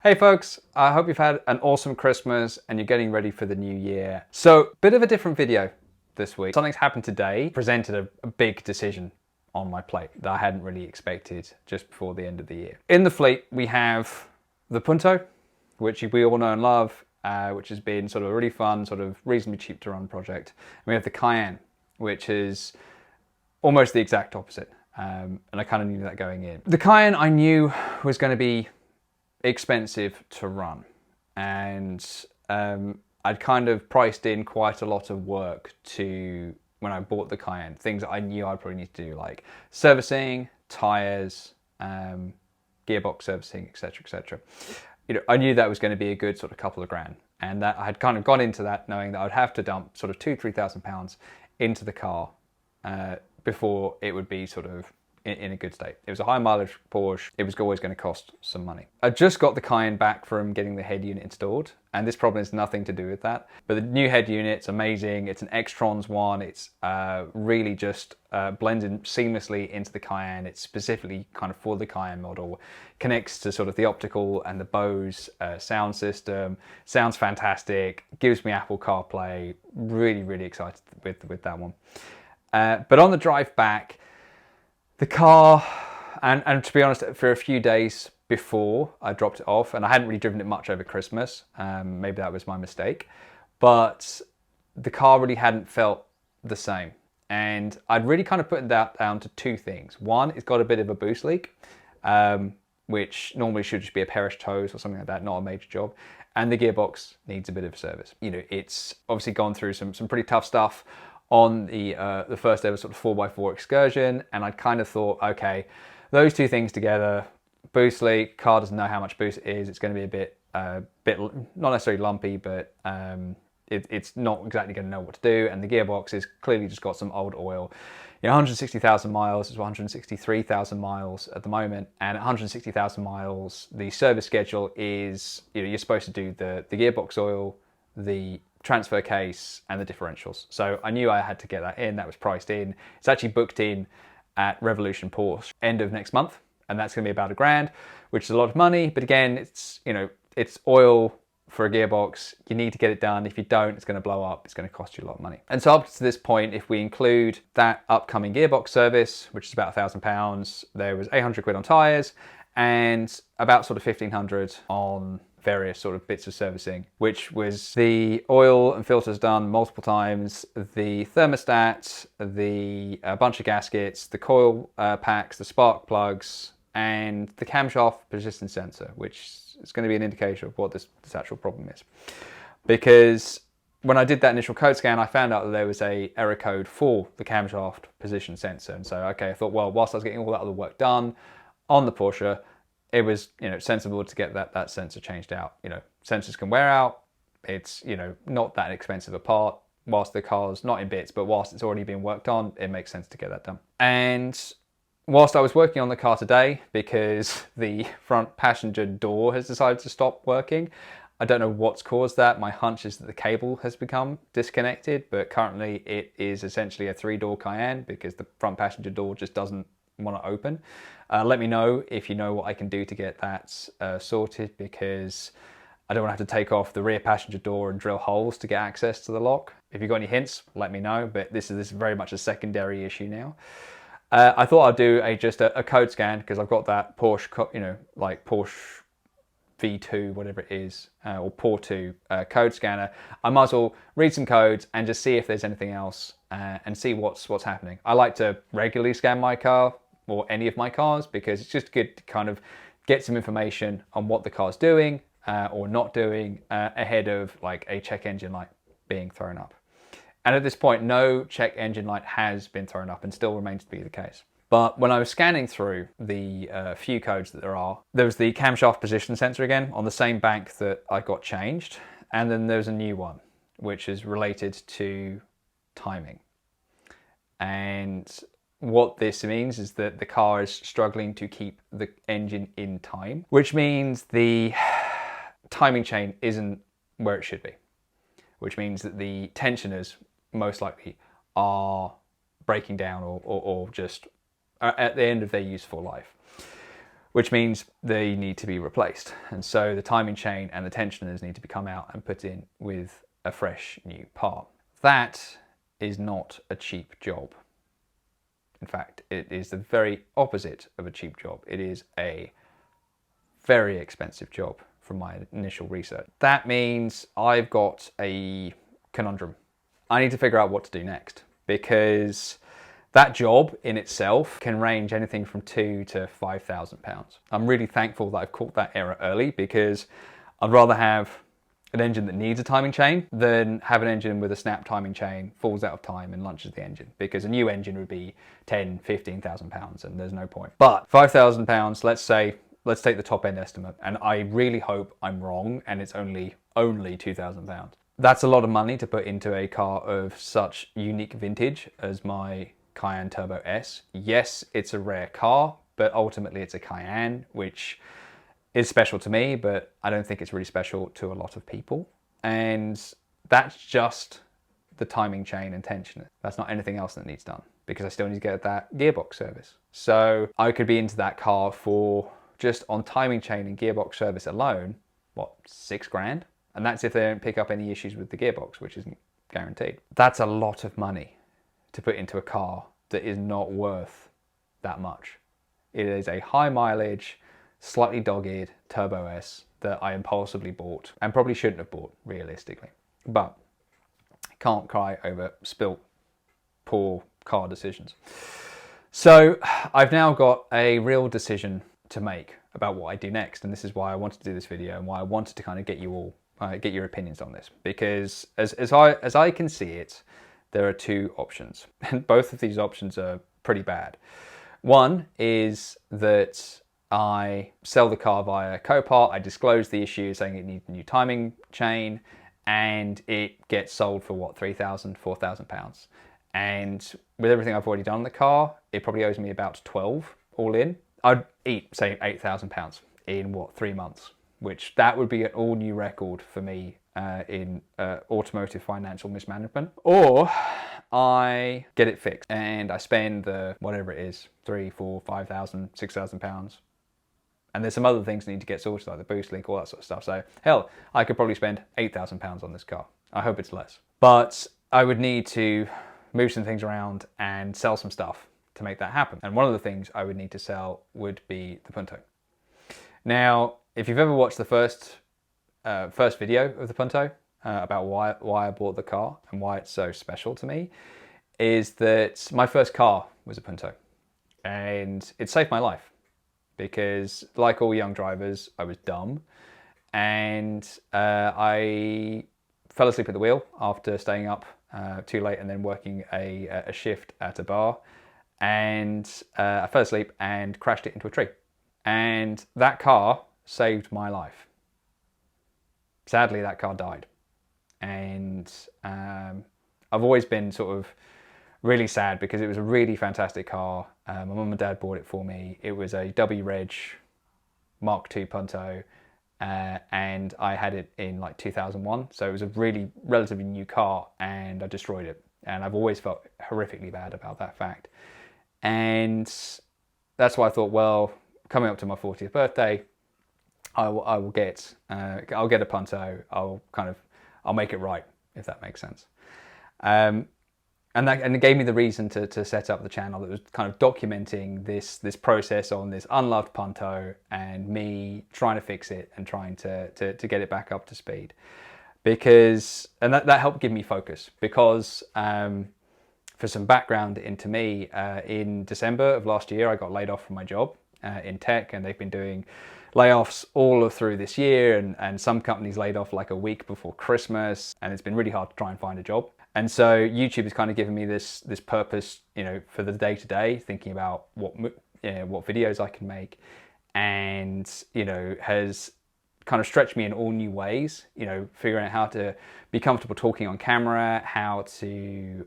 Hey folks, I hope you've had an awesome Christmas and you're getting ready for the new year. So, bit of a different video this week. Something's happened today, presented a big decision on my plate that I hadn't really expected just before the end of the year. In the fleet, we have the Punto, which we all know and love, which has been sort of a really fun, sort of reasonably cheap to run project. And we have the Cayenne, which is almost the exact opposite. And I kind of knew that going in. The Cayenne I knew was going to be expensive to run, and I'd kind of priced in quite a lot of work to when I bought the Cayenne, things that I knew I'd probably need to do, like servicing, tires, gearbox servicing, etc., etc. I knew that was going to be a good sort of couple of grand, and that I had kind of gone into that knowing that I'd have to dump sort of £2,000-3,000 into the car before it would be sort of in a good state. It was a high mileage Porsche. It was always going to cost some money. I just got the Cayenne back from getting the head unit installed, and this problem has nothing to do with that. But the new head unit's amazing. It's an X-Trons one. It's really just blends in seamlessly into the Cayenne. It's specifically kind of for the Cayenne model. Connects to sort of the optical and the Bose sound system. Sounds fantastic. Gives me Apple CarPlay. Really, really excited with that one. But on the drive back, the car, and to be honest, for a few days before I dropped it off, and I hadn't really driven it much over Christmas, maybe that was my mistake, but the car really hadn't felt the same. And I'd really kind of put that down to two things. One, it's got a bit of a boost leak, which normally should just be a pairish hose or something like that, not a major job. And the gearbox needs a bit of service. It's obviously gone through some pretty tough stuff on the first ever sort of 4x4 excursion, and I kind of thought, okay, those two things together, boost leak, car doesn't know how much boost it is, it's going to be a bit not necessarily lumpy, but it's not exactly going to know what to do, and the gearbox is clearly just got some old oil. 160,000 miles is 163,000 miles at the moment, and at 160,000 miles, the service schedule is, you're supposed to do the gearbox oil, the transfer case, and the differentials. So I knew I had to get that in. That was priced in. It's actually booked in at Revolution Porsche end of next month, and that's going to be about £1,000, which is a lot of money. But again, it's it's oil for a gearbox. You need to get it done. If you don't, it's going to blow up. It's going to cost you a lot of money. And so up to this point, if we include that upcoming gearbox service, which is about £1,000, there was 800 quid on tires and about sort of 1,500 on various sort of bits of servicing, which was the oil and filters done multiple times, the thermostat, the bunch of gaskets, the coil packs, the spark plugs, and the camshaft position sensor, which is going to be an indicator of what this actual problem is. Because when I did that initial code scan, I found out that there was a error code for the camshaft position sensor. And so, okay, I thought, well, whilst I was getting all that other work done on the Porsche, it was, sensible to get that sensor changed out. Sensors can wear out. It's, not that expensive a part. Whilst the car's not in bits, but whilst it's already been worked on, it makes sense to get that done. And whilst I was working on the car today, because the front passenger door has decided to stop working, I don't know what's caused that. My hunch is that the cable has become disconnected, but currently it is essentially a 3-door Cayenne because the front passenger door just doesn't want to open. Let me know if you know what I can do to get that sorted, because I don't want to have to take off the rear passenger door and drill holes to get access to the lock. If you've got any hints, let me know, but this is very much a secondary issue now. I thought I'd do just a code scan, because I've got that Porsche, like Porsche V2, whatever it is, or POR2 code scanner. I might as well read some codes and just see if there's anything else and see what's happening. I like to regularly scan my car, or any of my cars, because it's just good to kind of get some information on what the car's doing or not doing ahead of like a check engine light being thrown up. And at this point, no check engine light has been thrown up and still remains to be the case. But when I was scanning through the few codes that there was the camshaft position sensor again on the same bank that I got changed. And then there's a new one, which is related to timing. And what this means is that the car is struggling to keep the engine in time, which means the timing chain isn't where it should be, which means that the tensioners most likely are breaking down or just at the end of their useful life. which means they need to be replaced. And so the timing chain and the tensioners need to be come out and put in with a fresh new part. That is not a cheap job. In fact, it is the very opposite of a cheap job. It is a very expensive job from my initial research. That means I've got a conundrum. I need to figure out what to do next, because that job in itself can range anything from £2,000 to £5,000. I'm really thankful that I've caught that error early, because I'd rather have an engine that needs a timing chain than have an engine with a snap timing chain, falls out of time and lunches the engine, because a new engine would be £10,000, £15,000 and there's no point. But £5,000, let's take the top end estimate, and I really hope I'm wrong and it's only £2,000. That's a lot of money to put into a car of such unique vintage as my Cayenne Turbo S. Yes, it's a rare car, but ultimately it's a Cayenne, which is special to me, but I don't think it's really special to a lot of people. And that's just the timing chain and tensioner. That's not anything else that needs done, because I still need to get that gearbox service. So I could be into that car for, just on timing chain and gearbox service alone, what, £6,000? And that's if they don't pick up any issues with the gearbox, which isn't guaranteed. That's a lot of money to put into a car that is not worth that much. It is a high mileage, slightly dogged Turbo S that I impulsively bought, and probably shouldn't have bought realistically. But can't cry over spilt poor car decisions. So I've now got a real decision to make about what I do next, and this is why I wanted to do this video and why I wanted to kind of get you all get your opinions on this, because as I can see it, there are two options, and both of these options are pretty bad. One is that I sell the car via Copart, I disclose the issue saying it needs a new timing chain, and it gets sold for what, £3,000, £4,000. And with everything I've already done on the car, it probably owes me about 12 all in. I'd eat, say, £8,000 in what, 3 months, which that would be an all new record for me in automotive financial mismanagement. Or I get it fixed and I spend the, whatever it is, 3, 4, 5,000, £6,000. And there's some other things that need to get sorted, like the boost link, all that sort of stuff. So hell, I could probably spend £8,000 on this car. I hope it's less. But I would need to move some things around and sell some stuff to make that happen. And one of the things I would need to sell would be the Punto. Now, if you've ever watched the first video of the Punto about why I bought the car and why it's so special to me, is that my first car was a Punto, and it saved my life, because like all young drivers, I was dumb, and I fell asleep at the wheel after staying up too late and then working a shift at a bar, and I fell asleep and crashed it into a tree. And that car saved my life. Sadly, that car died. And I've always been sort of really sad, because it was a really fantastic car. My mum and dad bought it for me. It was a W Reg Mark II Punto, and I had it in like 2001. So it was a really relatively new car, and I destroyed it. And I've always felt horrifically bad about that fact. And that's why I thought, well, coming up to my 40th birthday, I'll get a Punto. I'll make it right, if that makes sense. And it gave me the reason to set up the channel that was kind of documenting this process on this unloved Punto, and me trying to fix it and trying to get it back up to speed. Because, and that helped give me focus, because for some background into me, in December of last year, I got laid off from my job in tech, and they've been doing layoffs all through this year, and some companies laid off like a week before Christmas, and it's been really hard to try and find a job. And so YouTube has kind of given me this purpose, you know, for the day-to-day, thinking about what videos I can make, and, you know, has kind of stretched me in all new ways, you know, figuring out how to be comfortable talking on camera, how to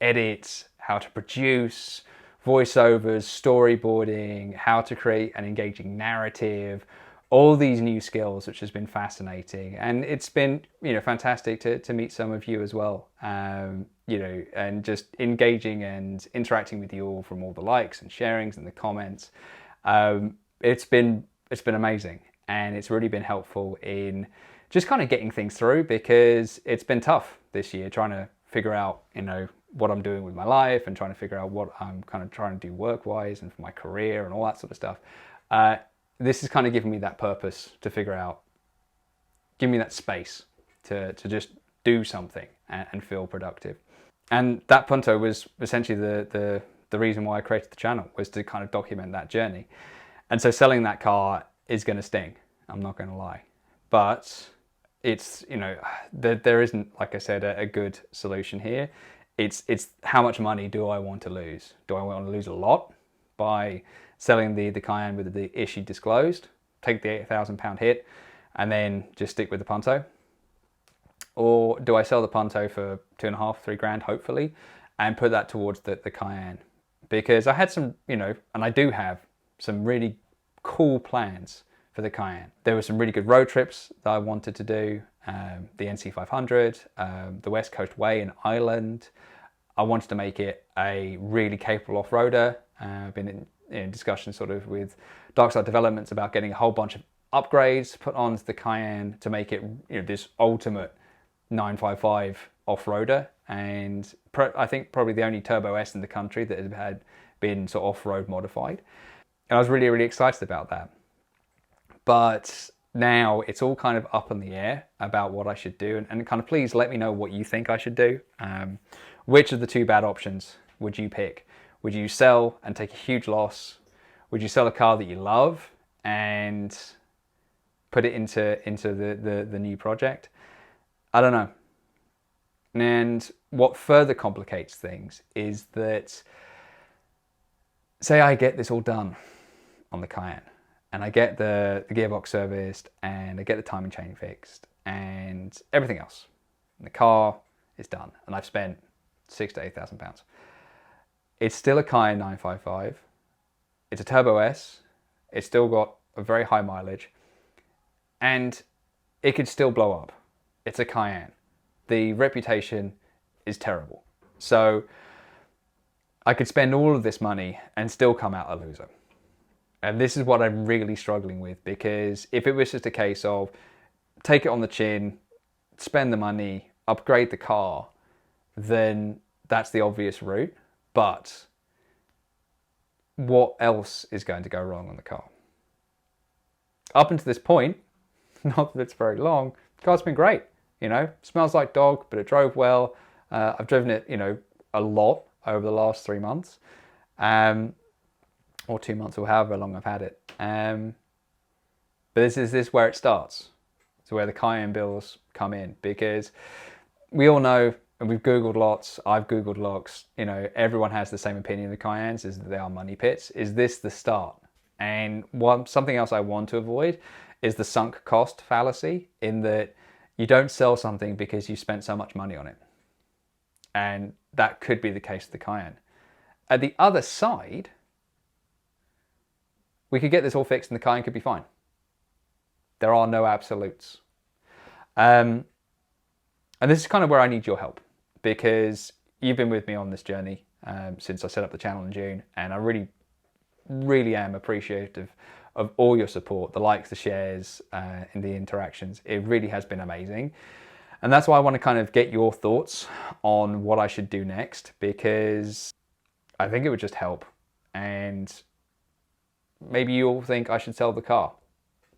edit, how to produce, voiceovers, storyboarding, how to create an engaging narrative, all these new skills, which has been fascinating. And it's been, you know, fantastic to meet some of you as well, you know, and just engaging and interacting with you all from all the likes and sharings and the comments. it's been amazing, and it's really been helpful in just kind of getting things through, because it's been tough this year trying to figure out, you know, what I'm doing with my life and trying to figure out what I'm kind of trying to do work-wise and for my career and all that sort of stuff. This has kind of given me that purpose to figure out, give me that space to just do something and feel productive. And that Punto was essentially the reason why I created the channel, was to kind of document that journey. And so selling that car is going to sting, I'm not going to lie. But it's, you know, there isn't, like I said, a good solution here. It's how much money do I want to lose? Do I want to lose a lot by selling the Cayenne with the issue disclosed, take the £8,000 hit, and then just stick with the Punto? Or do I sell the Punto for 2.5, 3 grand, hopefully, and put that towards the Cayenne? Because I had some, you know, and I do have some really cool plans for the Cayenne. There were some really good road trips that I wanted to do, the NC 500, the West Coast Way in Ireland. I wanted to make it a really capable off-roader. I've been in discussions sort of with Darkside Developments about getting a whole bunch of upgrades put onto the Cayenne to make it, you know, this ultimate 955 off-roader, and I think probably the only Turbo S in the country that had been sort of off-road modified. And I was really, really excited about that. But now it's all kind of up in the air about what I should do, and kind of please let me know what you think I should do. Which of the two bad options would you pick? Would you sell and take a huge loss? Would you sell a car that you love and put it into the new project? I don't know. And what further complicates things is that, say I get this all done on the Cayenne, and I get the gearbox serviced, and I get the timing chain fixed, and everything else, and the car is done, and I've spent £6,000 to £8,000. It's still a Cayenne 955. It's a Turbo S. It's still got a very high mileage, and it could still blow up. It's a Cayenne. The reputation is terrible. So I could spend all of this money and still come out a loser. And this is what I'm really struggling with, because if it was just a case of take it on the chin, spend the money, upgrade the car, then that's the obvious route. But what else is going to go wrong on the car? Up until this point, not that it's very long, the car's been great. You know, smells like dog, but it drove well. I've driven it, you know, a lot over the last 3 months. Or 2 months, or however long I've had it. But this is where it starts. It's where the Cayenne bills come in, because we all know, and we've Googled lots, I've Googled lots, you know, everyone has the same opinion of the Cayennes, is that they are money pits. Is this the start? And something else I want to avoid is the sunk cost fallacy, in that you don't sell something because you spent so much money on it. And that could be the case with the Cayenne. At the other side, we could get this all fixed and the Cayenne could be fine. There are no absolutes. And this is kind of where I need your help, because you've been with me on this journey since I set up the channel in June, and I really, really am appreciative of all your support, the likes, the shares, and the interactions. It really has been amazing. And that's why I want to kind of get your thoughts on what I should do next, because I think it would just help. And maybe you all think I should sell the car.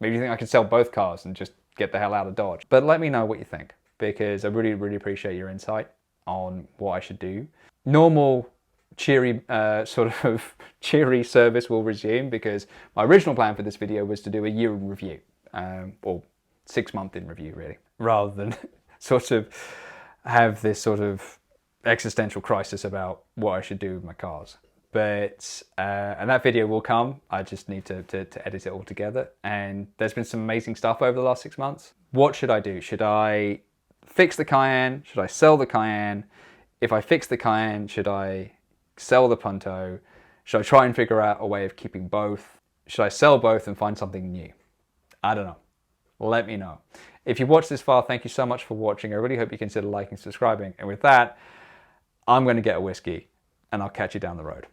Maybe you think I could sell both cars and just get the hell out of Dodge. But let me know what you think, because I really, really appreciate your insight on what I should do. Normal, cheery cheery service will resume, because my original plan for this video was to do a year in review, or 6 month in review really, rather than sort of have this sort of existential crisis about what I should do with my cars. But and that video will come. I just need to edit it all together. And there's been some amazing stuff over the last 6 months. What should I do? Should I fix the Cayenne? Should I sell the Cayenne? If I fix the Cayenne, should I sell the Punto? Should I try and figure out a way of keeping both? Should I sell both and find something new? I don't know. Let me know. If you watched this far, thank you so much for watching. I really hope you consider liking and subscribing. And with that, I'm going to get a whiskey, and I'll catch you down the road.